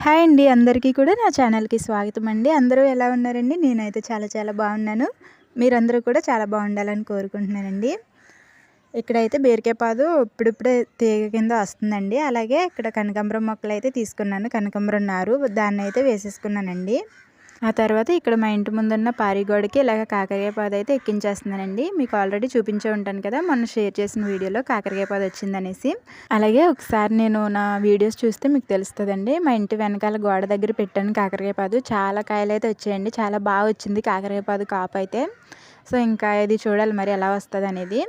Hi అండి. అందరికీ కూడా నా ఛానల్‌కి స్వాగతం అండి. అందరూ ఎలా ఉన్నారండి? నేనైతే చాలా చాలా బాగున్నాను. మీరందరూ కూడా చాలా బాగుండాలని కోరుకుంటున్నానండి. ఇక్కడైతే బీరకాయ పాదు ఇప్పుడిప్పుడే తీగ కింద వస్తుందండి. అలాగే ఇక్కడ కనకాంబరం మొక్కలైతే తీసుకున్నాను. కనకాంబరం నారు దాన్నైతే వేసేసుకున్నానండి. ఆ తర్వాత ఇక్కడ మా ఇంటి ముందున్న పారిగోడకి ఇలాగ కాకరకాయ పాదు అయితే ఎక్కించేస్తున్నానండి. మీకు ఆల్రెడీ చూపించే ఉంటాను కదా, మొన్న షేర్ చేసిన వీడియోలో కాకరకాయ పాదు వచ్చిందనేసి. అలాగే ఒకసారి నేను నా వీడియోస్ చూస్తే మీకు తెలుస్తుందండి. మా ఇంటి వెనకాల గోడ దగ్గర పెట్టాను కాకరకాయ పాదు. చాలా కాయలు అయితే వచ్చాయండి. చాలా బాగా వచ్చింది కాకరకాయ పాదు కాపు అయితే. సో ఇంకా ఇది చూడాలి మరి ఎలా వస్తుంది అనేది.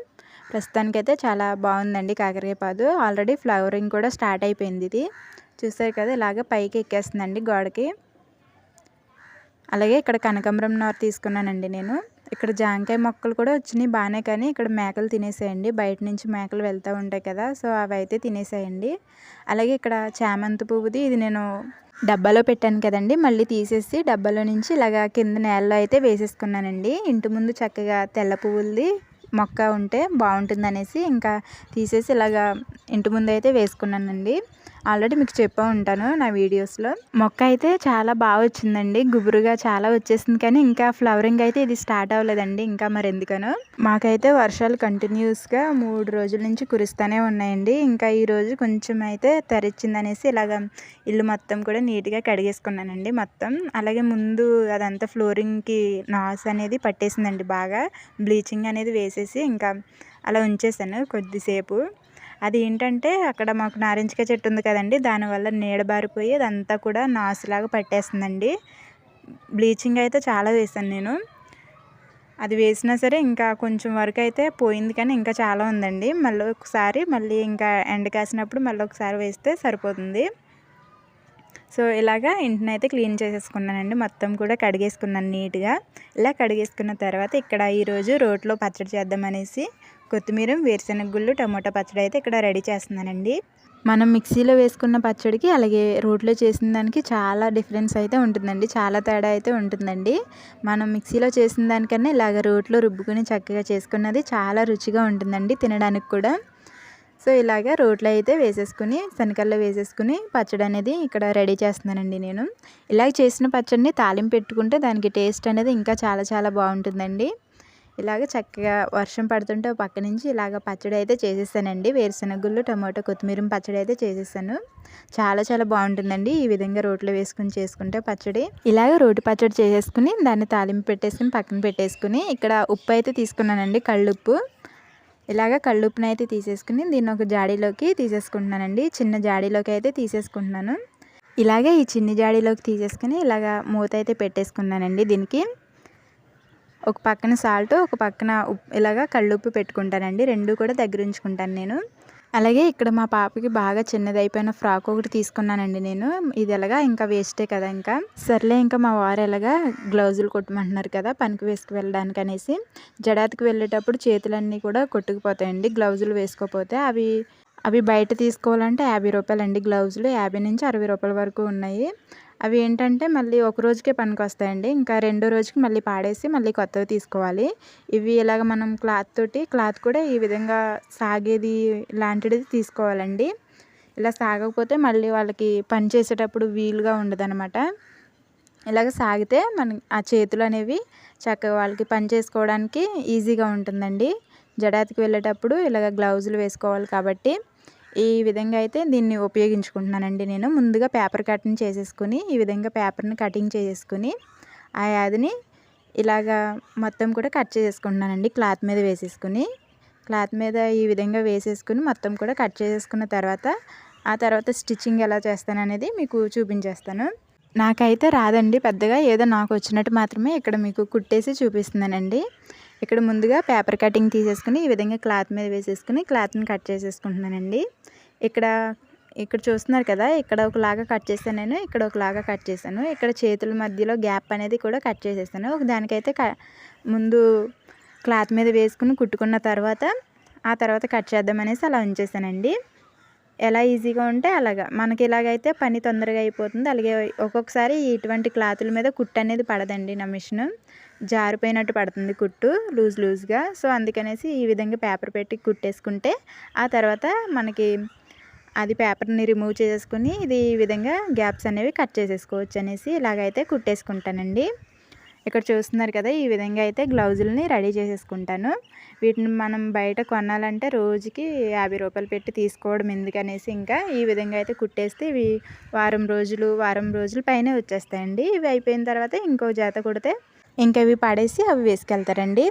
ప్రస్తుతానికైతే చాలా బాగుందండి కాకరకాయ పాదు. ఆల్రెడీ ఫ్లవరింగ్ కూడా స్టార్ట్ అయిపోయింది. ఇది చూసారు కదా, ఇలాగ పైకి ఎక్కేస్తుందండి గోడకి. అలాగే ఇక్కడ కనకాంబరం నారు తీసుకున్నానండి నేను. ఇక్కడ జాంకాయ మొక్కలు కూడా వచ్చినాయి బాగానే, కానీ ఇక్కడ మేకలు తినేసాయండి. బయట నుంచి మేకలు వెళ్తూ ఉంటాయి కదా, సో అవి అయితే తినేసాయండి. అలాగే ఇక్కడ చామంతి పువ్వుది ఇది నేను డబ్బాలో పెట్టాను కదండి, మళ్ళీ తీసేసి డబ్బాలో నుంచి ఇలాగ కింద నేలలో అయితే వేసేసుకున్నానండి. ఇంటి ముందు చక్కగా తెల్ల పువ్వులది మొక్క ఉంటే బాగుంటుంది అనేసి ఇంకా తీసేసి ఇలాగా ఇంటి ముందు అయితే వేసుకున్నానండి. ఆల్రెడీ మీకు చెప్పా ఉంటాను నా వీడియోస్లో. మొక్క అయితే చాలా బాగా వచ్చిందండి. గుబురుగా చాలా వచ్చేసింది, కానీ ఇంకా ఫ్లవరింగ్ అయితే ఇది స్టార్ట్ అవ్వలేదండి ఇంకా. మరి ఎందుకనో మాకైతే వర్షాలు కంటిన్యూస్గా 3 రోజుల నుంచి కురుస్తూనే ఉన్నాయండి. ఇంకా ఈరోజు కొంచెం అయితే తెరిచిందనేసి ఇలాగ ఇల్లు మొత్తం కూడా నీట్గా కడిగేసుకున్నానండి మొత్తం. అలాగే ముందు అదంతా ఫ్లోరింగ్కి నాస్ అనేది పట్టేసిందండి బాగా. బ్లీచింగ్ అనేది వేసేసి ఇంకా అలా ఉంచేసాను కొద్దిసేపు. అది ఏంటంటే అక్కడ మాకు నారింజకాయ చెట్టు ఉంది కదండి, దానివల్ల నీడ బారిపోయి అదంతా కూడా నాసులాగా పట్టేస్తుందండి. బ్లీచింగ్ అయితే చాలా వేసాను నేను. అది వేసినా సరే ఇంకా కొంచెం వరకు అయితే పోయింది, కానీ ఇంకా చాలా ఉందండి. మళ్ళీ ఇంకా ఎండ కాసినప్పుడు మళ్ళీ ఒకసారి వేస్తే సరిపోతుంది. సో ఇలాగా ఇంటిని అయితే క్లీన్ చేసేసుకున్నానండి. మొత్తం కూడా కడిగేసుకున్నాను నీట్గా. ఇలా కడిగేసుకున్న తర్వాత ఇక్కడ ఈరోజు రోట్లో పచ్చడి చేద్దామనేసి కొత్తిమీర, వేరుశనగ గుళ్ళు, టమోటా పచ్చడి అయితే ఇక్కడ రెడీ చేస్తున్నానండి. మనం మిక్సీలో వేసుకున్న పచ్చడికి అలాగే రోట్లో చేసిన దానికి చాలా డిఫరెన్స్ అయితే ఉంటుందండి. చాలా తేడా అయితే ఉంటుందండి. మనం మిక్సీలో చేసిన దానికన్నా ఇలాగ రోట్లో రుబ్బుకొని చక్కగా చేసుకున్నది చాలా రుచిగా ఉంటుందండి తినడానికి కూడా. సో ఇలాగ రోట్లో అయితే వేసేసుకుని శనకల్లో వేసేసుకుని పచ్చడి అనేది ఇక్కడ రెడీ చేస్తున్నానండి నేను. ఇలాగ చేసిన పచ్చడిని తాలింపు పెట్టుకుంటే దానికి టేస్ట్ అనేది ఇంకా చాలా చాలా బాగుంటుందండి. ఇలాగ చక్కగా వర్షం పడుతుంటే పక్క నుంచి ఇలాగ పచ్చడి అయితే చేసేసానండి. వేరుశనగ గుళ్ళు, టమాటో, కొత్తిమీర పచ్చడి అయితే చేసేసాను. చాలా చాలా బాగుంటుందండి ఈ విధంగా రోట్లో వేసుకుని చేసుకుంటే పచ్చడి. ఇలాగ రోటి పచ్చడి చేసేసుకుని దాన్ని తాలింపు పెట్టేసుకుని పక్కన పెట్టేసుకుని ఇక్కడ ఉప్పు అయితే తీసుకున్నానండి, కళ్ళుప్పు. ఇలాగ కళ్ళుప్పుని అయితే తీసేసుకుని దీన్ని ఒక జాడీలోకి తీసేసుకుంటున్నానండి. చిన్న జాడీలోకి అయితే తీసేసుకుంటున్నాను. ఇలాగే ఈ చిన్న జాడీలోకి తీసేసుకుని ఇలాగ మూత అయితే పెట్టేసుకున్నానండి. దీనికి ఒక పక్కన సాల్ట్, ఒక పక్కన ఇలాగ కళ్ళుప్పు పెట్టుకుంటానండి. రెండు కూడా దగ్గర ఉంచుకుంటాను నేను. అలాగే ఇక్కడ మా పాపకి బాగా చిన్నదైపోయిన ఫ్రాక్ ఒకటి తీసుకున్నానండి నేను. ఇది ఎలాగా ఇంకా వేస్టే కదా, ఇంకా సర్లే ఇంకా మా వారు ఎలాగా గ్లౌజులు కొట్టమంటున్నారు కదా పనికి వేసుకు వెళ్ళడానికి అనేసి. జడాత్కి వెళ్ళేటప్పుడు చేతులన్నీ కూడా కొట్టుకుపోతాయండి గ్లౌజులు వేసుకోకపోతే. అవి బయట తీసుకోవాలంటే 50 రూపాయలండి గ్లౌజులు. 50 నుంచి 60 రూపాయల వరకు ఉన్నాయి. అవి ఏంటంటే మళ్ళీ ఒక రోజుకే పనికి వస్తాయండి. ఇంకా రెండో రోజుకి మళ్ళీ పాడేసి మళ్ళీ కొత్తవి తీసుకోవాలి. ఇవి ఇలాగ మనం క్లాత్ కూడా ఈ విధంగా సాగేది లాంటిది తీసుకోవాలండి. ఇలా సాగకపోతే మళ్ళీ వాళ్ళకి పని చేసేటప్పుడు వీలుగా ఉండదనమాట. ఇలాగ సాగితే ఆ చేతులు అనేవి చక్కగా వాళ్ళకి పని చేసుకోవడానికి ఈజీగా ఉంటుందండి. జడాత్కి వెళ్ళేటప్పుడు ఇలాగ గ్లౌజులు వేసుకోవాలి కాబట్టి ఈ విధంగా అయితే దీన్ని ఉపయోగించుకుంటున్నానండి నేను. ముందుగా పేపర్ కటింగ్ చేసేసుకుని ఈ విధంగా పేపర్ని కటింగ్ చేసేసుకుని ఆ యాదిని ఇలాగా మొత్తం కూడా కట్ చేసేసుకుంటున్నానండి. క్లాత్ మీద వేసేసుకుని క్లాత్ మీద ఈ విధంగా వేసేసుకుని మొత్తం కూడా కట్ చేసేసుకున్న తర్వాత ఆ తర్వాత స్టిచ్చింగ్ ఎలా చేస్తాననేది మీకు చూపించేస్తాను. నాకైతే రాదండి పెద్దగా, ఏదో నాకు వచ్చినట్టు మాత్రమే ఇక్కడ మీకు కుట్టేసి చూపిస్తున్నానండి. ఇక్కడ ముందుగా పేపర్ కటింగ్ తీసేసుకుని ఈ విధంగా క్లాత్ మీద వేసేసుకుని క్లాత్ని కట్ చేసేసుకుంటున్నానండి. ఇక్కడ చూస్తున్నారు కదా, ఇక్కడ ఒకలాగా కట్ చేశాను నేను, ఇక్కడ ఒకలాగా కట్ చేశాను. ఇక్కడ చేతుల మధ్యలో గ్యాప్ అనేది కూడా కట్ చేసేసాను. దానికైతే ముందు క్లాత్ మీద వేసుకుని కుట్టుకున్న తర్వాత ఆ తర్వాత కట్ చేద్దామనేసి అలా ఉంచేసానండి. ఎలా ఈజీగా ఉంటే అలాగా మనకి ఇలాగైతే పని తొందరగా అయిపోతుంది. అలాగే ఒక్కొక్కసారి ఇటువంటి క్లాతుల మీద కుట్టు అనేది పడదండి. నా మిషన్ జారిపోయినట్టు పడుతుంది కుట్టు లూజ్గా. సో అందుకనేసి ఈ విధంగా పేపర్ పెట్టి కుట్టేసుకుంటే ఆ తర్వాత మనకి అది పేపర్ని రిమూవ్ చేసుకుని ఇది ఈ విధంగా గ్యాప్స్ అనేవి కట్ చేసేసుకోవచ్చు అనేసి ఇలాగైతే కుట్టేసుకుంటానండి. ఇక్కడ చూస్తున్నారు కదా, ఈ విధంగా అయితే గ్లౌజులని రెడీ చేసేసుకుంటాను. వీటిని మనం బయట కొనాలంటే రోజుకి 50 రూపాయలు పెట్టి తీసుకోవడం ఎందుకనేసి ఇంకా ఈ విధంగా అయితే కుట్టేస్తే ఇవి వారం రోజులు పైనే వచ్చేస్తాయండి. ఇవి అయిపోయిన తర్వాత ఇంకో జత కుడితే ఇంకా ఇవి పడేసి అవి వేసుకెళ్తారండి.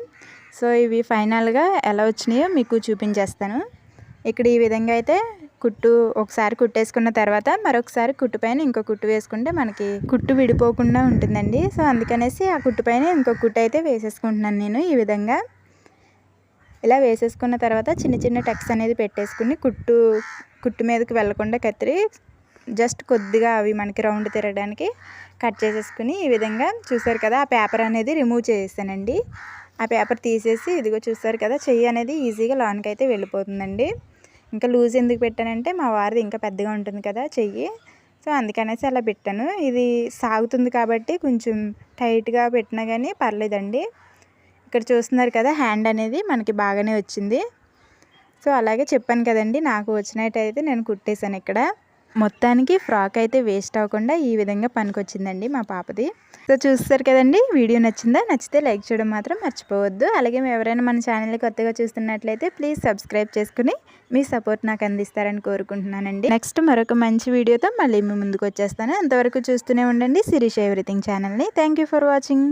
సో ఇవి ఫైనల్గా ఎలా వచ్చినాయో మీకు చూపించేస్తాను. ఇక్కడ ఈ విధంగా అయితే ఒకసారి కుట్టేసుకున్న తర్వాత మరొకసారి కుట్టు పైన ఇంకో కుట్టు వేసుకుంటే మనకి కుట్టు విడిపోకుండా ఉంటుందండి. సో అందుకనేసి ఆ కుట్టు పైన ఇంకో కుట్టు అయితే వేసేసుకుంటున్నాను నేను. ఈ విధంగా ఇలా వేసేసుకున్న తర్వాత చిన్న చిన్న టక్స్ అనేది పెట్టేసుకుని కుట్టు మీదకి వెళ్లకుండా కత్తిరి జస్ట్ కొద్దిగా అవి మనకి రౌండ్ తిరగడానికి కట్ చేసేసుకుని ఈ విధంగా చూసారు కదా, ఆ పేపర్ అనేది రిమూవ్ చేసేసానండి. ఆ పేపర్ తీసేసి ఇదిగో చూసారు కదా, చెయ్యి అనేది ఈజీగా లోనికి వెళ్ళిపోతుందండి. ఇంకా లూజ్ ఎందుకు పెట్టానంటే మా వారిది ఇంకా పెద్దగా ఉంటుంది కదా చెయ్యి, సో అందుకనేసి అలా పెట్టాను. ఇది సాగుతుంది కాబట్టి కొంచెం టైట్గా పెట్టినా కానీ పర్లేదండి. ఇక్కడ చూస్తున్నారు కదా, హ్యాండ్ అనేది మనకి బాగానే వచ్చింది. సో అలాగే చెప్పాను కదండి, నాకు వచ్చినట్టయితే నేను కుట్టేశాను. ఇక్కడ మొత్తానికి ఫ్రాక్ అయితే వేస్ట్ అవ్వకుండా ఈ విధంగా పనికొచ్చిందండి మా పాపది. సో చూస్తారు కదండి, వీడియో నచ్చిందా? నచ్చితే లైక్ చేయడం మాత్రం మర్చిపోవద్దు. అలాగే ఎవరైనా మన ఛానల్ని కొత్తగా చూస్తున్నట్లయితే ప్లీజ్ సబ్స్క్రైబ్ చేసుకుని మీ సపోర్ట్ నాకు అందిస్తారని కోరుకుంటున్నానండి. నెక్స్ట్ మరొక మంచి వీడియోతో మళ్ళీ మీ ముందుకు వచ్చేస్తాను. అంతవరకు చూస్తూనే ఉండండి శిరీష ఎవ్రీథింగ్ ఛానల్ని. Thank you for watching.